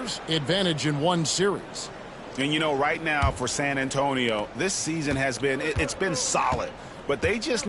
Raptors, advantage in one series. And you know, right now for San Antonio, this season has been, it's been solid. But they just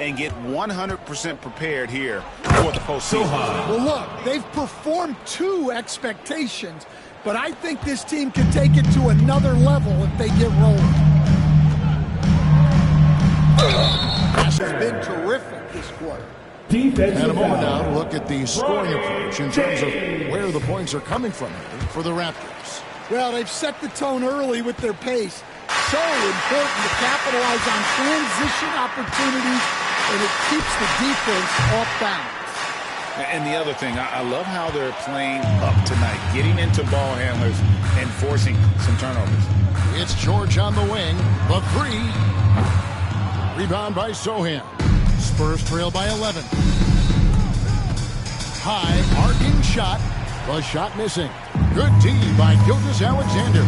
and get 100% prepared here for the postseason. Well, look, they've performed to expectations, but I think this team can take it to another level if they get rolling. Has been terrific this quarter. And a moment now to look at the scoring approach in terms of where the points are coming from for the Raptors. Well, they've set the tone early with their pace. So important to capitalize on transition opportunities, and it keeps the defense off balance. And the other thing, I love how they're playing up tonight, getting into ball handlers and forcing some turnovers. It's George on the wing, the three. Rebound by Sohan. Spurs trail by 11. High arcing shot. The shot missing. Good D by Gilgeous-Alexander.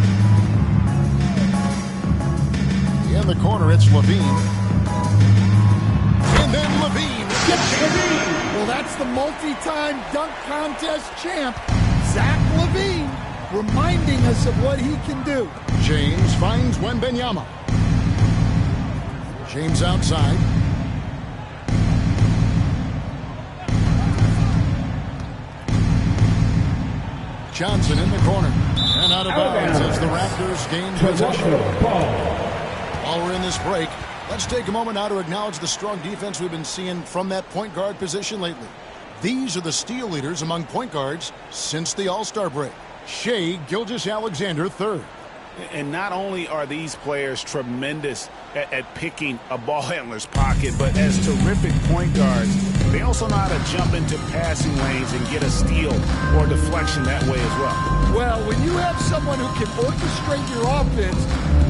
In the corner, it's Levine. And then Levine gets it. Well, that's the multi-time dunk contest champ, Zach Levine, reminding us of what he can do. James finds Wembanyama. James outside. Johnson in the corner. And out of bounds as the Raptors gain possession. While we're in this break, let's take a moment now to acknowledge the strong defense we've been seeing from that point guard position lately. These are the steal leaders among point guards since the All-Star break. Shai Gilgeous-Alexander, third. And not only are these players tremendous at picking a ball handler's pocket, but as terrific point guards, they also know how to jump into passing lanes and get a steal or deflection that way as well. Well, when you have someone who can orchestrate your offense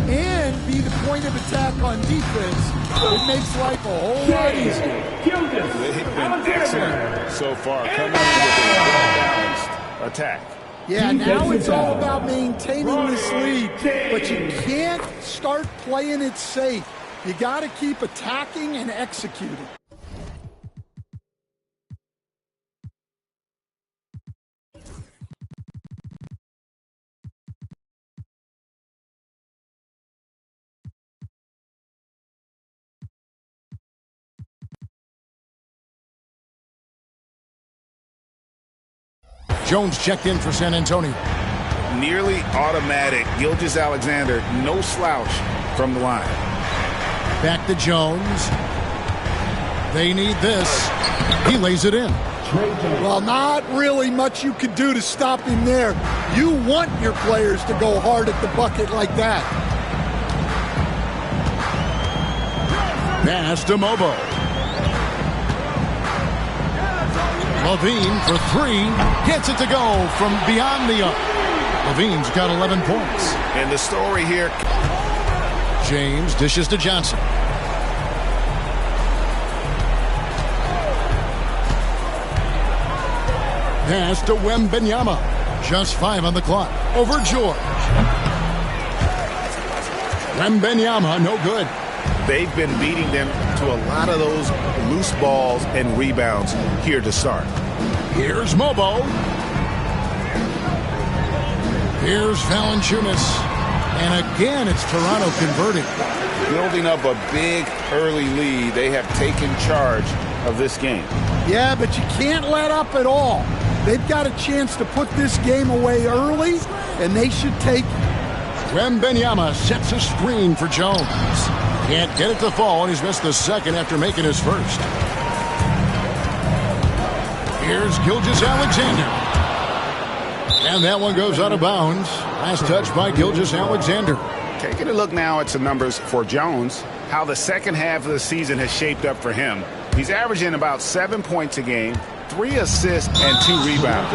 and be the point of attack on defense, it makes life a whole lot easier. They've been excellent so far, coming in with a well-balanced attack. Yeah, now it's all about maintaining this lead, but you can't start playing it safe. You got to keep attacking and executing. Jones checked in for San Antonio. Nearly automatic. Gilgeous-Alexander, no slouch from the line. Back to Jones. They need this. He lays it in. Well, not really much you can do to stop him there. You want your players to go hard at the bucket like that. Pass to Mobo. Levine for three. Gets it to go from beyond the arc. Levine's got 11 points. And the story here. James dishes to Johnson. Pass to Wembanyama. Just 5 on the clock. Over George. Wembanyama, no good. They've been beating them to a lot of those loose balls and rebounds here to start. Here's Mobo. Here's Valanciunas. And again, it's Toronto converting. Building up a big early lead. They have taken charge of this game. Yeah, but you can't let up at all. They've got a chance to put this game away early, and they should take it. Wembanyama sets a screen for Jones. Can't get it to fall, and he's missed the second after making his first. Here's Gilgeous-Alexander. And that one goes out of bounds. Last touch by Gilgeous-Alexander. Taking a look now at some numbers for Jones, how the second half of the season has shaped up for him. He's averaging about 7 points a game, 3 assists, and 2 rebounds.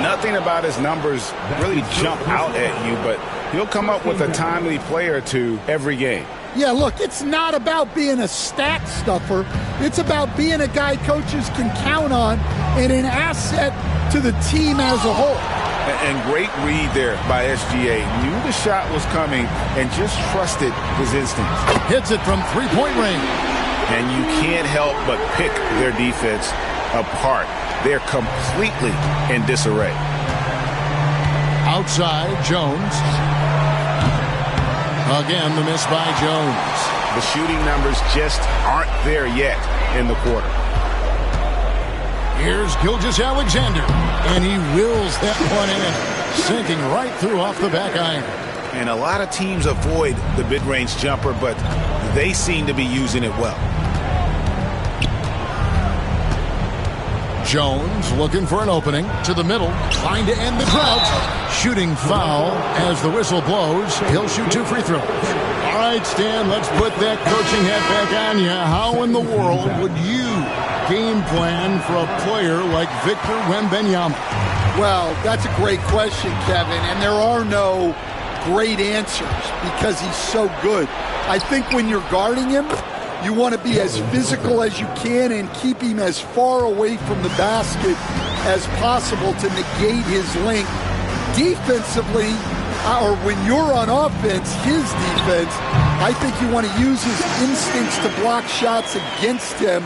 Nothing about his numbers really jump out at you, but he'll come up with a timely play or two every game. Yeah, look, it's not about being a stat stuffer. It's about being a guy coaches can count on and an asset to the team as a whole. And great read there by SGA. Knew the shot was coming and just trusted his instincts. Hits it from three-point range. And you can't help but pick their defense apart they're completely in disarray. Outside, Jones. Again, the miss by Jones. The shooting numbers just aren't there yet in the quarter. Here's Gilgeous-Alexander, and he wills that one in, sinking right through off the back iron. And a lot of teams avoid the mid-range jumper, but they seem to be using it well. Jones looking for an opening to the middle, trying to end the drought. Shooting foul as the whistle blows. He'll shoot 2 free throws. All right, Stan, let's put that coaching hat back on you. How in the world would you game plan for a player like Victor Wembanyama? Well, that's a great question, Kevin, and there are no great answers because he's so good. I think when you're guarding him, you want to be as physical as you can and keep him as far away from the basket as possible to negate his length. Defensively, or when you're on offense, his defense, I think you want to use his instincts to block shots against him,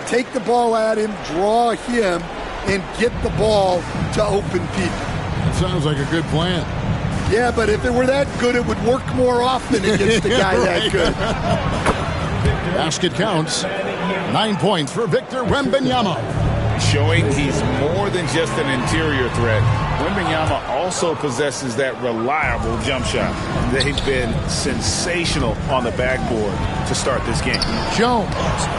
take the ball at him, draw him, and get the ball to open people. That sounds like a good plan. Yeah, but if it were that good, it would work more often against a guy that good. Basket counts. 9 points for Victor Wembanyama. Showing he's more than just an interior threat. Wembanyama also possesses that reliable jump shot. They've been sensational on the backboard to start this game. Jones.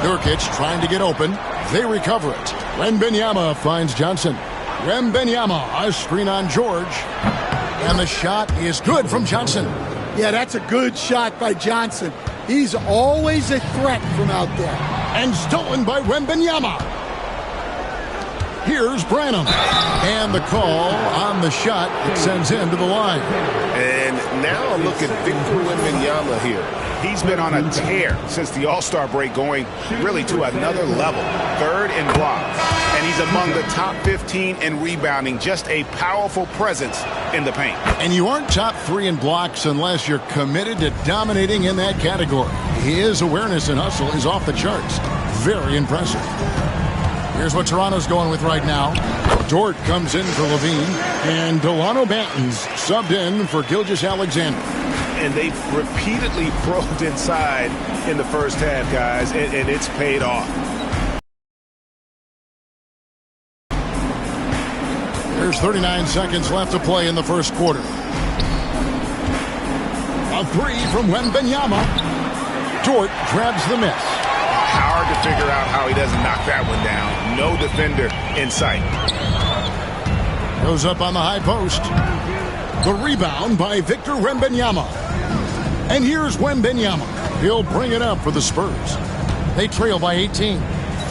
Nurkic trying to get open. They recover it. Wembanyama finds Johnson. Wembanyama, a screen on George. And the shot is good from Johnson. Yeah, that's a good shot by Johnson. He's always a threat from out there. And stolen by Wembanyama. Here's Branham. And the call on the shot that sends him to the line. And now a look at Victor Wembanyama here. He's been on a tear since the All-Star break, going really to another level. 3rd in blocks. And he's among the top 15 in rebounding. Just a powerful presence in the paint. And you aren't top 3 in blocks unless you're committed to dominating in that category. His awareness and hustle is off the charts. Very impressive. Here's what Toronto's going with right now. Dort comes in for Levine, and Delano Banton's subbed in for Gilgeous-Alexander. And they've repeatedly probed inside in the first half, guys, and it's paid off. There's 39 seconds left to play in the first quarter. A 3 from Wembanyama. Dort grabs the miss. Hard to figure out how he doesn't knock that one down. No defender in sight. Goes up on the high post. The rebound by Victor Wembanyama. And here's Wembanyama. He'll bring it up for the Spurs. They trail by 18.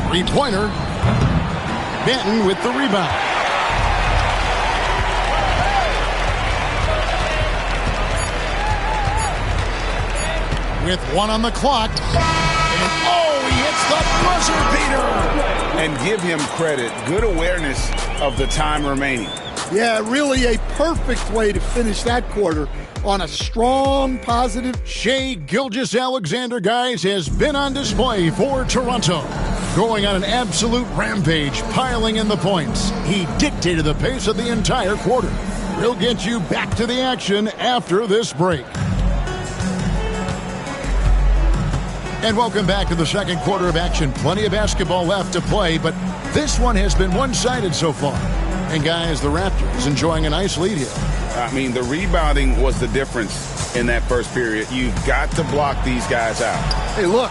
Three-pointer. Benton with the rebound. With 1 on the clock. And he hits the buzzer beater. And give him credit. Good awareness of the time remaining. Yeah, really a perfect way to finish that quarter on a strong, positive. Shai Gilgeous-Alexander, guys, has been on display for Toronto. Going on an absolute rampage, piling in the points. He dictated the pace of the entire quarter. We'll get you back to the action after this break. And welcome back to the second quarter of action. Plenty of basketball left to play, but this one has been one-sided so far. And guys, the Raptors enjoying a nice lead here. I mean, the rebounding was the difference in that first period. You've got to block these guys out. Hey, look,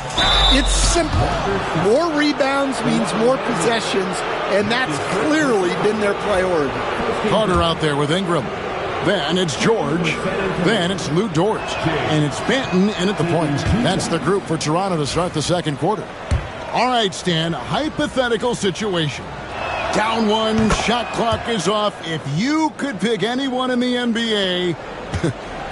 it's simple. More rebounds means more possessions, and that's clearly been their priority. Carter out there with Ingram. Then it's George. Then it's Lou Dort. And it's Benton in at the point. That's the group for Toronto to start the second quarter. All right, Stan, hypothetical situation. Down 1, shot clock is off. If you could pick anyone in the NBA,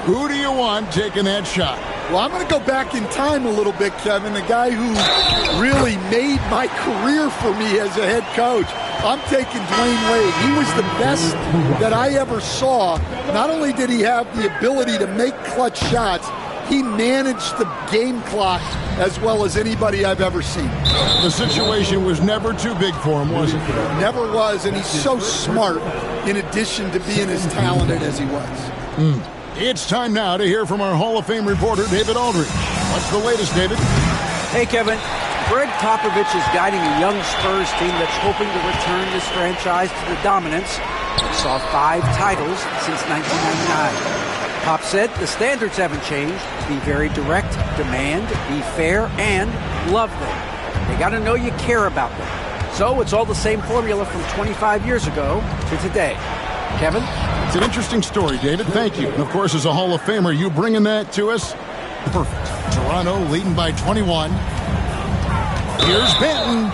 who do you want taking that shot? Well, I'm going to go back in time a little bit, Kevin. The guy who really made my career for me as a head coach. I'm taking Dwayne Wade. He was the best that I ever saw. Not only did he have the ability to make clutch shots, He managed the game clock as well as anybody I've ever seen. The situation was never too big for him, was it? Never was, and he's so smart in addition to being as talented as he was. It's time now to hear from our Hall of Fame reporter, David Aldridge. What's the latest, David? Hey, Kevin. Greg Popovich is guiding a young Spurs team that's hoping to return this franchise to the dominance that saw 5 titles since 1999. Pop said the standards haven't changed. Be very direct, demand, be fair, and love them. They got to know you care about them. So it's all the same formula from 25 years ago to today. Kevin? It's an interesting story, David. Thank you. And, of course, as a Hall of Famer, you bringing that to us? Perfect. Toronto leading by 21. Here's Benton.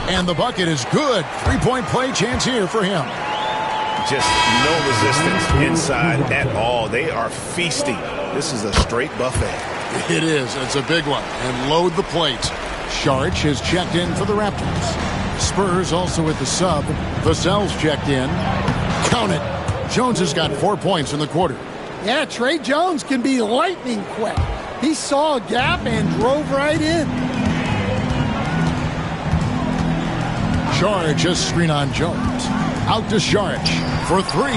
And the bucket is good. 3-point play chance here for him. Just no resistance inside at all. They are feasting. This is a straight buffet. It is. It's a big one. And load the plate. Saric has checked in for the Raptors. Spurs also with the sub. Vassell's checked in. Count it. Jones has got 4 points in the quarter. Yeah, Trey Jones can be lightning quick. He saw a gap and drove right in. Saric just screen on Jones. Out to Saric for 3.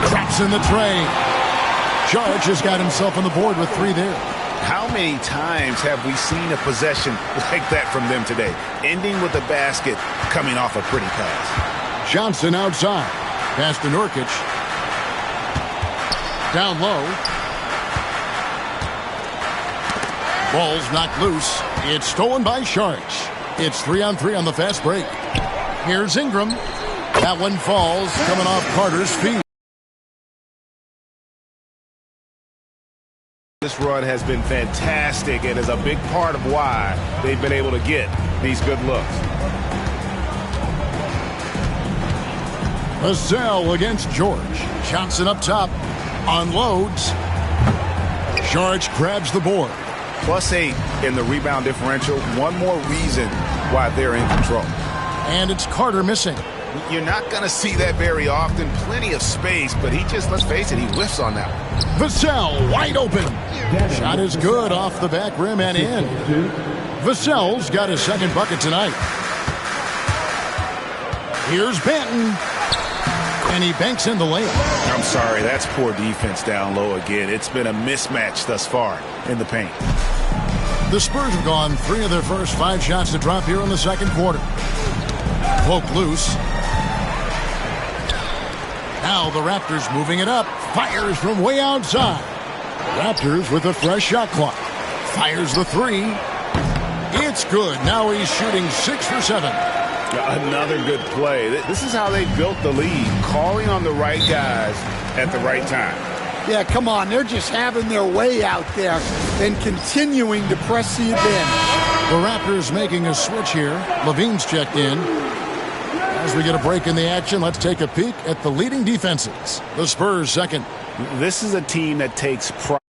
Traps in the tray. Saric has got himself on the board with 3 there. How many times have we seen a possession like that from them today? Ending with a basket, coming off a pretty pass. Johnson outside. Pass to Nurkic. Down low. Ball's knocked loose. It's stolen by Saric. It's 3-on-3 on the fast break. Here's Ingram. That one falls, coming off Carter's feet. This run has been fantastic and is a big part of why they've been able to get these good looks. Vassell against George. Johnson up top. Unloads. Saric grabs the board. +8 in the rebound differential. One more reason why they're in control. And it's Carter missing. You're not going to see that very often. Plenty of space, but he just, let's face it, he whiffs on that one. Vassell wide open. Shot is good off the back rim and in. Vassell's got his second bucket tonight. Here's Benton. And he banks in the layup. I'm sorry, that's poor defense down low again. It's been a mismatch thus far in the paint. The Spurs have gone 3 of their first 5 shots to drop here in the second quarter. Poke loose. Now the Raptors moving it up. Fires from way outside. Raptors with a fresh shot clock. Fires the 3. It's good. Now he's shooting 6 for 7. Another good play. This is how they built the lead, calling on the right guys at the right time. Yeah, come on. They're just having their way out there and continuing to press the advantage. The Raptors making a switch here. Levine's checked in. As we get a break in the action, let's take a peek at the leading defenses. The Spurs second. This is a team that takes pride.